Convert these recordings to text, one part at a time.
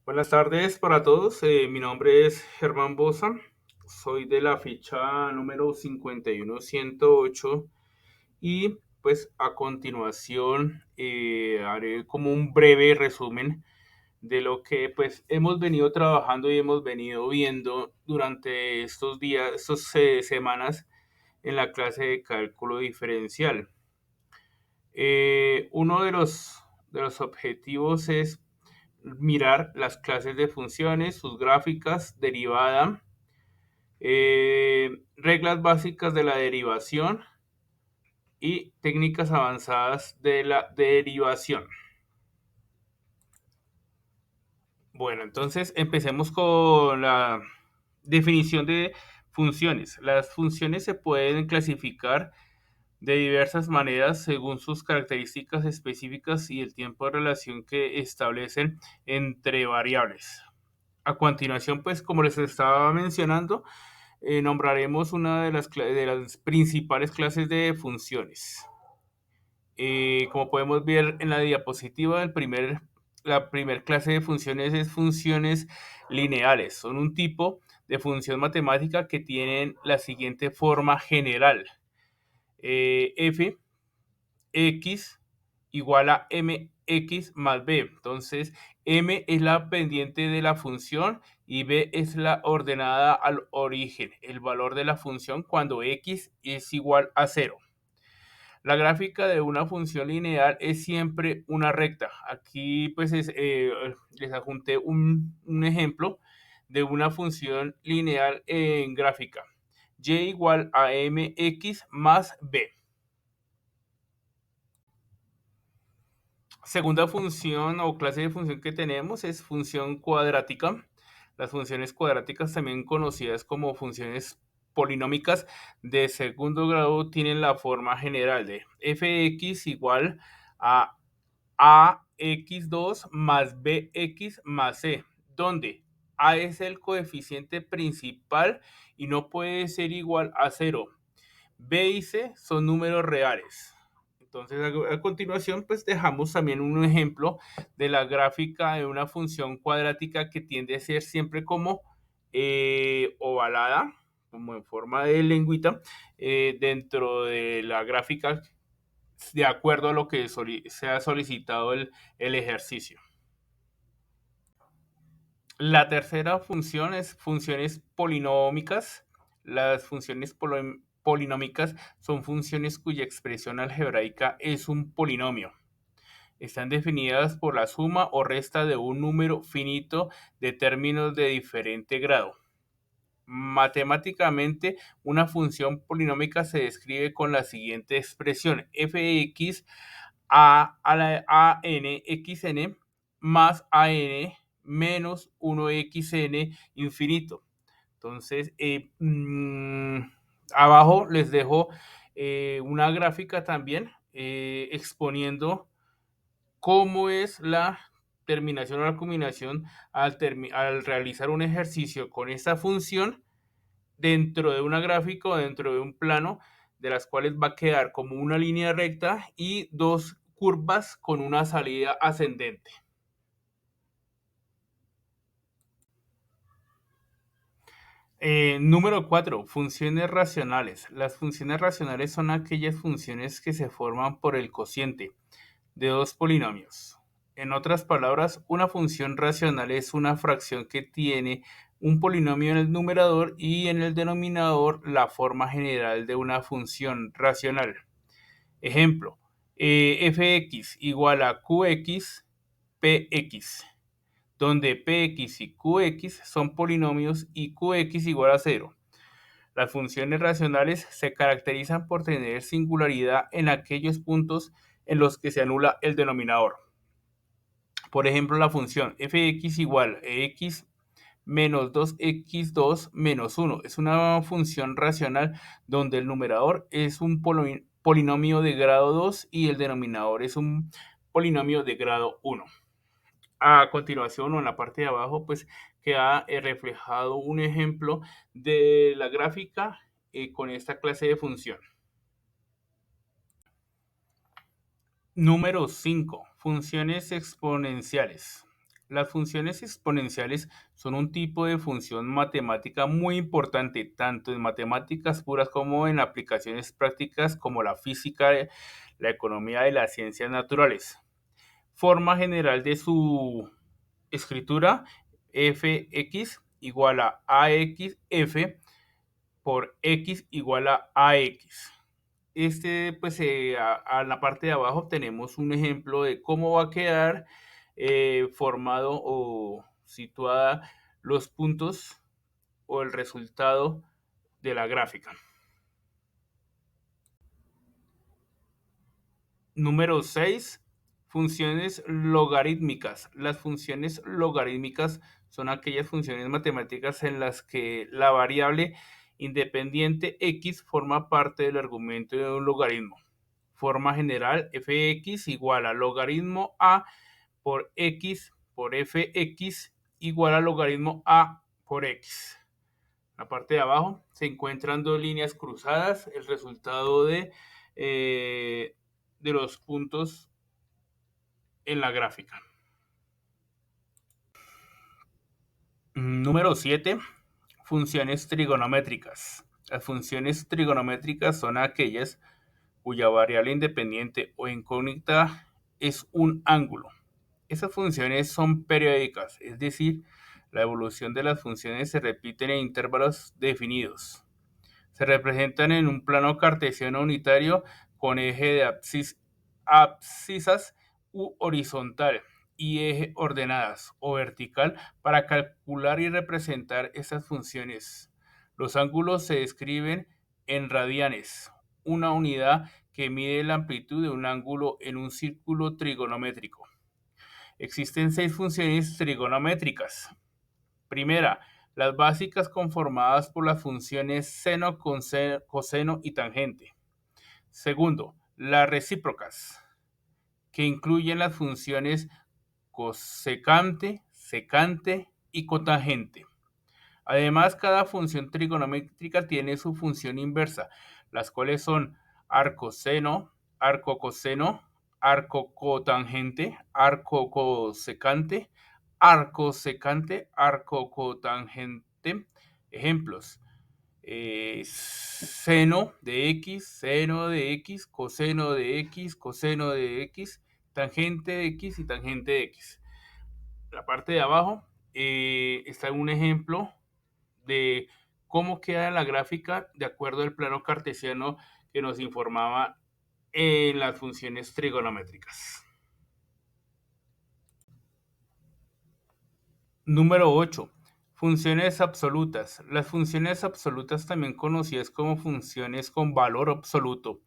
Buenas tardes para todos. Mi nombre es Germán Bosa. Soy de la ficha número 51108 y pues a continuación haré como un breve resumen de lo que pues hemos venido trabajando y hemos venido viendo durante estos días, estas semanas en la clase de cálculo diferencial. Uno de los objetivos es mirar las clases de funciones, sus gráficas, derivada, reglas básicas de la derivación y técnicas avanzadas de la derivación. Bueno, entonces empecemos con la definición de funciones. Las funciones se pueden clasificar de diversas maneras según sus características específicas y el tiempo de relación que establecen entre variables. A continuación, pues como les estaba mencionando, nombraremos una de las principales clases de funciones. Como podemos ver en la diapositiva, la primera clase de funciones es funciones lineales. Son un tipo de función matemática que tienen la siguiente forma general. F x igual a mx más b. Entonces, m es la pendiente de la función y b es la ordenada al origen, el valor de la función cuando x es igual a cero. La gráfica de una función lineal es siempre una recta. Aquí pues les adjunté un ejemplo de una función lineal en gráfica. Y igual a mx más b. Segunda función o clase de función que tenemos es función cuadrática. Las funciones cuadráticas, también conocidas como funciones polinómicas de segundo grado, tienen la forma general de fx igual a ax2 más bx más c, donde a es el coeficiente principal y no puede ser igual a cero. B y C son números reales. Entonces, a continuación, pues dejamos también un ejemplo de la gráfica de una función cuadrática que tiende a ser siempre como ovalada, como en forma de lengüita, dentro de la gráfica, de acuerdo a lo que se ha solicitado el ejercicio. La tercera función es funciones polinómicas. Las funciones polinómicas son funciones cuya expresión algebraica es un polinomio. Están definidas por la suma o resta de un número finito de términos de diferente grado. Matemáticamente, una función polinómica se describe con la siguiente expresión: fx a la a n xn más a n menos 1xn infinito. Entonces, abajo les dejo una gráfica también exponiendo cómo es la terminación o la combinación al realizar un ejercicio con esta función dentro de una gráfica o dentro de un plano, de las cuales va a quedar como una línea recta y dos curvas con una salida ascendente. Número 4, funciones racionales. Las funciones racionales son aquellas funciones que se forman por el cociente de dos polinomios. En otras palabras, una función racional es una fracción que tiene un polinomio en el numerador y en el denominador la forma general de una función racional. Ejemplo, fx igual a qx px, donde px y qx son polinomios y qx igual a cero. Las funciones racionales se caracterizan por tener singularidad en aquellos puntos en los que se anula el denominador. Por ejemplo, la función fx igual a x menos 2x2 menos 1 es una función racional donde el numerador es un polinomio de grado 2 y el denominador es un polinomio de grado 1. A continuación, o en la parte de abajo, pues queda reflejado un ejemplo de la gráfica con esta clase de función. Número 5. Funciones exponenciales. Las funciones exponenciales son un tipo de función matemática muy importante, tanto en matemáticas puras como en aplicaciones prácticas como la física, la economía y las ciencias naturales. Forma general de su escritura: fx igual a axf por x igual a ax. Pues a la parte de abajo tenemos un ejemplo de cómo va a quedar formado o situada los puntos o el resultado de la gráfica. Número 6. Funciones logarítmicas. Las funciones logarítmicas son aquellas funciones matemáticas en las que la variable independiente x forma parte del argumento de un logaritmo. Forma general: fx igual a logaritmo a por x por fx igual a logaritmo a por x. En la parte de abajo se encuentran dos líneas cruzadas, el resultado de los puntos en la gráfica. Número 7. Funciones trigonométricas. Las funciones trigonométricas son aquellas cuya variable independiente o incógnita es un ángulo. Esas funciones son periódicas, es decir, la evolución de las funciones se repite en intervalos definidos. Se representan en un plano cartesiano unitario con eje de abscisas u horizontal y eje ordenadas o vertical para calcular y representar esas funciones. Los ángulos se describen en radianes, una unidad que mide la amplitud de un ángulo en un círculo trigonométrico. Existen 6 funciones trigonométricas. Primera, las básicas conformadas por las funciones seno, coseno y tangente. Segundo, las recíprocas, que incluyen las funciones cosecante, secante y cotangente. Además, cada función trigonométrica tiene su función inversa, las cuales son arcoseno, arcocoseno, arcocotangente, arcocosecante, arcosecante, arcocotangente. Ejemplos: seno de x, coseno de x, coseno de x, tangente de x y tangente de x. La parte de abajo está un ejemplo de cómo queda la gráfica de acuerdo al plano cartesiano que nos informaba en las funciones trigonométricas. Número 8. Funciones absolutas. Las funciones absolutas, también conocidas como funciones con valor absoluto,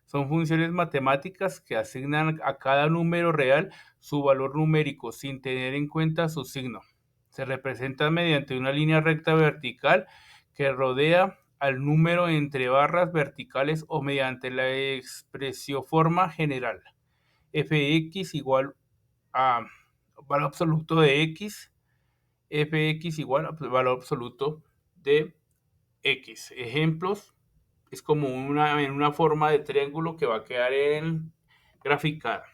son funciones matemáticas que asignan a cada número real su valor numérico sin tener en cuenta su signo. Se representan mediante una línea recta vertical que rodea al número entre barras verticales o mediante la expresioforma general fx igual a valor absoluto de x, fx igual a valor absoluto de x. Ejemplos: es como en una forma de triángulo que va a quedar en graficada.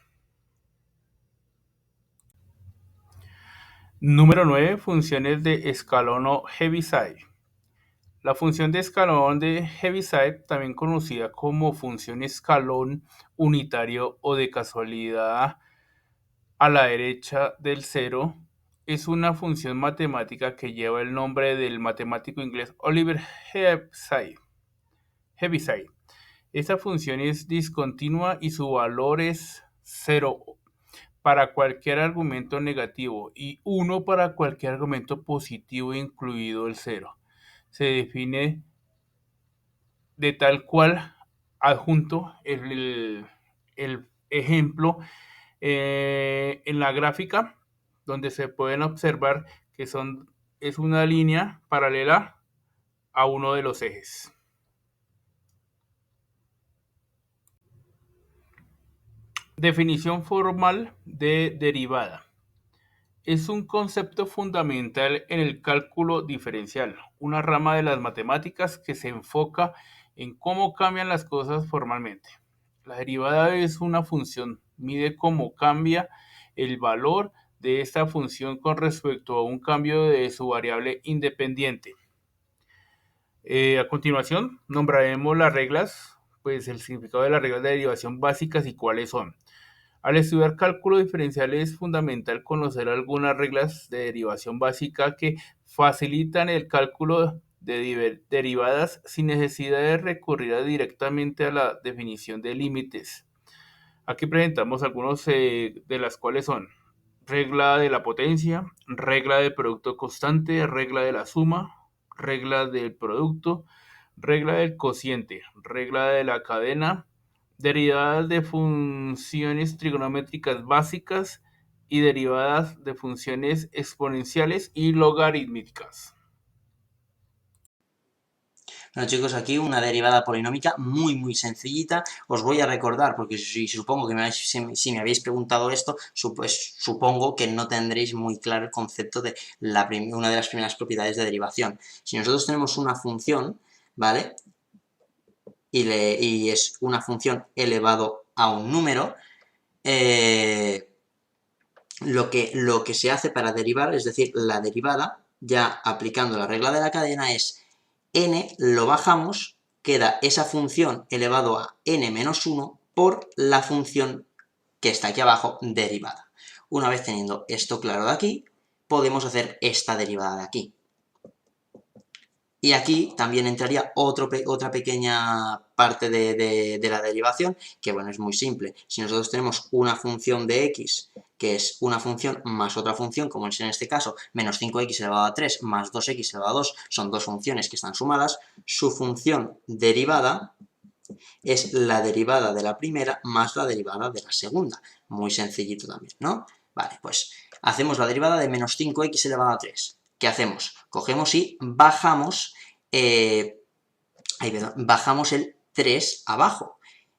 Número 9. Funciones de escalón o Heaviside. La función de escalón de Heaviside, también conocida como función escalón unitario o de casualidad a la derecha del cero, es una función matemática que lleva el nombre del matemático inglés Oliver Heaviside. Esta función es discontinua y su valor es 0 para cualquier argumento negativo y 1 para cualquier argumento positivo, incluido el 0. Se define de tal cual adjunto el ejemplo en la gráfica, donde se pueden observar que es una línea paralela a uno de los ejes. Definición formal de derivada. Es un concepto fundamental en el cálculo diferencial, una rama de las matemáticas que se enfoca en cómo cambian las cosas formalmente. La derivada es una función, mide cómo cambia el valor de esta función con respecto a un cambio de su variable independiente. A continuación, nombraremos las reglas, pues el significado de las reglas de derivación básicas y cuáles son. Al estudiar cálculo diferencial es fundamental conocer algunas reglas de derivación básica que facilitan el cálculo de derivadas sin necesidad de recurrir directamente a la definición de límites. Aquí presentamos algunos de las cuales son regla de la potencia, regla del producto constante, regla de la suma, regla del producto, regla del cociente, regla de la cadena, derivadas de funciones trigonométricas básicas y derivadas de funciones exponenciales y logarítmicas. Bueno, chicos, aquí una derivada polinómica muy sencillita. Os voy a recordar, porque supongo que si me habéis preguntado esto, pues supongo que no tendréis muy claro el concepto de una de las primeras propiedades de derivación. Si nosotros tenemos una función, ¿vale? Y es una función elevado a un número, lo que se hace para derivar, es decir, la derivada, ya aplicando la regla de la cadena, es n, lo bajamos, queda esa función elevado a n menos 1 por la función que está aquí abajo, derivada. Una vez teniendo esto claro de aquí, podemos hacer esta derivada de aquí. Y aquí también entraría otra pequeña parte de la derivación, que bueno, es muy simple. Si nosotros tenemos una función de x, que es una función más otra función, como es en este caso, menos 5x elevado a 3 más 2x elevado a 2, son dos funciones que están sumadas, su función derivada es la derivada de la primera más la derivada de la segunda. Muy sencillito también, ¿no? Vale, pues hacemos la derivada de menos 5x elevado a 3. ¿Qué hacemos? Cogemos y bajamos, bajamos el 3 abajo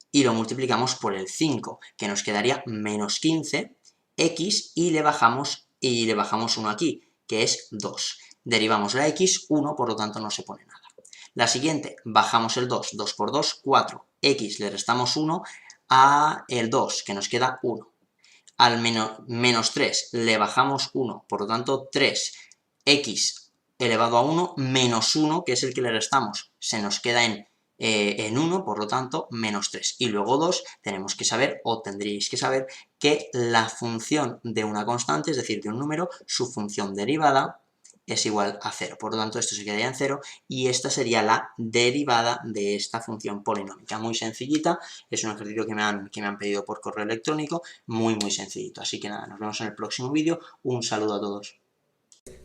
y lo multiplicamos por el 5, que nos quedaría menos 15x y le bajamos 1 aquí, que es 2. Derivamos la x, 1, por lo tanto no se pone nada. La siguiente, bajamos el 2, 2 por 2, 4, x le restamos 1 a el 2, que nos queda 1. Al menos 3 le bajamos 1, por lo tanto 3x elevado a 1 menos 1, que es el que le restamos, se nos queda en 1, por lo tanto menos 3. Y luego 2, tenemos que saber, o tendríais que saber, que la función de una constante, es decir, de un número, su función derivada es igual a 0. Por lo tanto, esto se quedaría en 0 y esta sería la derivada de esta función polinómica. Muy sencillita, es un ejercicio que me han pedido por correo electrónico, muy sencillito. Así que nada, nos vemos en el próximo vídeo. Un saludo a todos.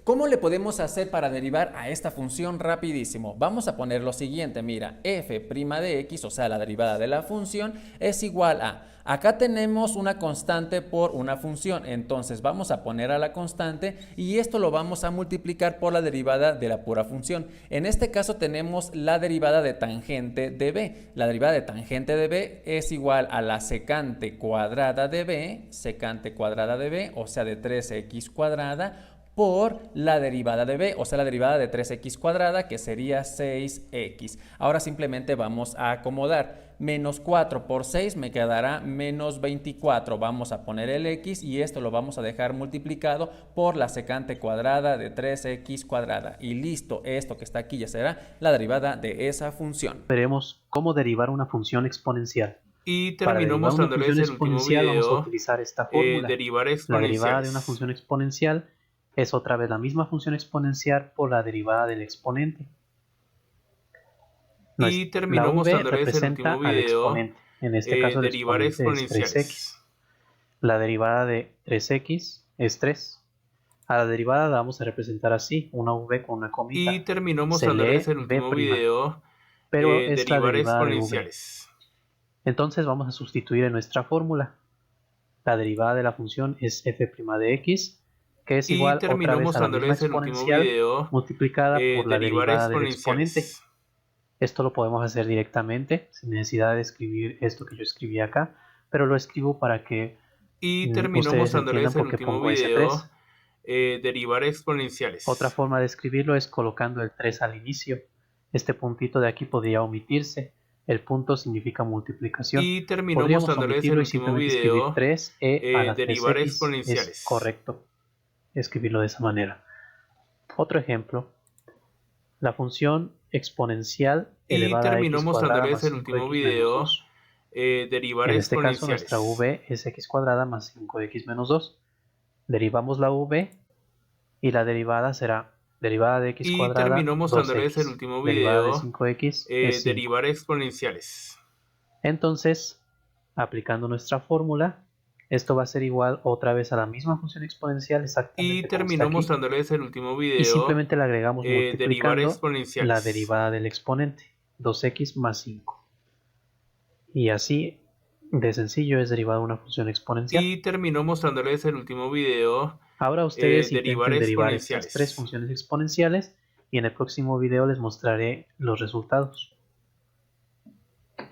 ¿Cómo le podemos hacer para derivar a esta función? Rapidísimo. Vamos a poner lo siguiente, mira, f' de x, o sea, la derivada de la función, es igual a, acá tenemos una constante por una función, entonces vamos a poner a la constante y esto lo vamos a multiplicar por la derivada de la pura función. En este caso tenemos la derivada de tangente de b. La derivada de tangente de b es igual a la secante cuadrada de b, o sea, de 3x cuadrada, por la derivada de b, o sea, la derivada de 3x cuadrada, que sería 6x. Ahora simplemente vamos a acomodar. Menos 4 por 6 me quedará menos 24. Vamos a poner el x y esto lo vamos a dejar multiplicado por la secante cuadrada de 3x cuadrada. Y listo, esto que está aquí ya será la derivada de esa función. Veremos cómo derivar una función exponencial. Y Para termino derivar una mostrándoles función el último exponencial vamos a video, utilizar esta fórmula. derivar La derivada de exponenciales. una función exponencial es otra vez la misma función exponencial por la derivada del exponente. Y termino La v mostrándoles el representa último al video, exponente. En este caso el derivar exponente es 3x. exponenciales. La derivada de 3x es 3. A la derivada la vamos a representar así, una v con una comita. Y termino Se mostrándoles lee el último v', video, pero es la derivar derivada de v. exponenciales. Entonces vamos a sustituir en nuestra fórmula. La derivada de la función es f' de x, que es Y igual otra termino vez a la misma mostrándoles el último exponencial video, multiplicada por la derivar derivada del exponente. exponenciales. Esto lo podemos hacer directamente, sin necesidad de escribir esto que yo escribí acá, pero lo escribo para que Y termino ustedes entiendan mostrándoles el por qué último pongo ese video, 3. derivar exponenciales. Otra forma de escribirlo es colocando el 3 al inicio. Este puntito de aquí podría omitirse. El punto significa multiplicación. Y termino Podríamos mostrándoles el omitirlo y último simplemente escribir video, 3e a la derivar 3x. exponenciales. Es correcto. escribirlo de esa manera. Otro ejemplo, la función exponencial Y elevada a termino x cuadrada mostrándoles más el último 5x menos video 2. derivar En este caso nuestra exponenciales. v es x cuadrada más 5x menos 2. Derivamos la v y la derivada será derivada de x Y cuadrada termino mostrándoles el 2x. último Derivada de video 5x es 5. derivar exponenciales. Entonces, aplicando nuestra fórmula, esto va a ser igual otra vez a la misma función exponencial exactamente Y como está termino aquí. mostrándoles el último Y video simplemente le agregamos derivar multiplicando la exponenciales. derivada del exponente, 2x más 5. Y así de sencillo es derivada una función exponencial. Y termino mostrándoles el último video Ahora ustedes derivar intenten derivar estas exponenciales. 3 funciones exponenciales y en el próximo video les mostraré los resultados.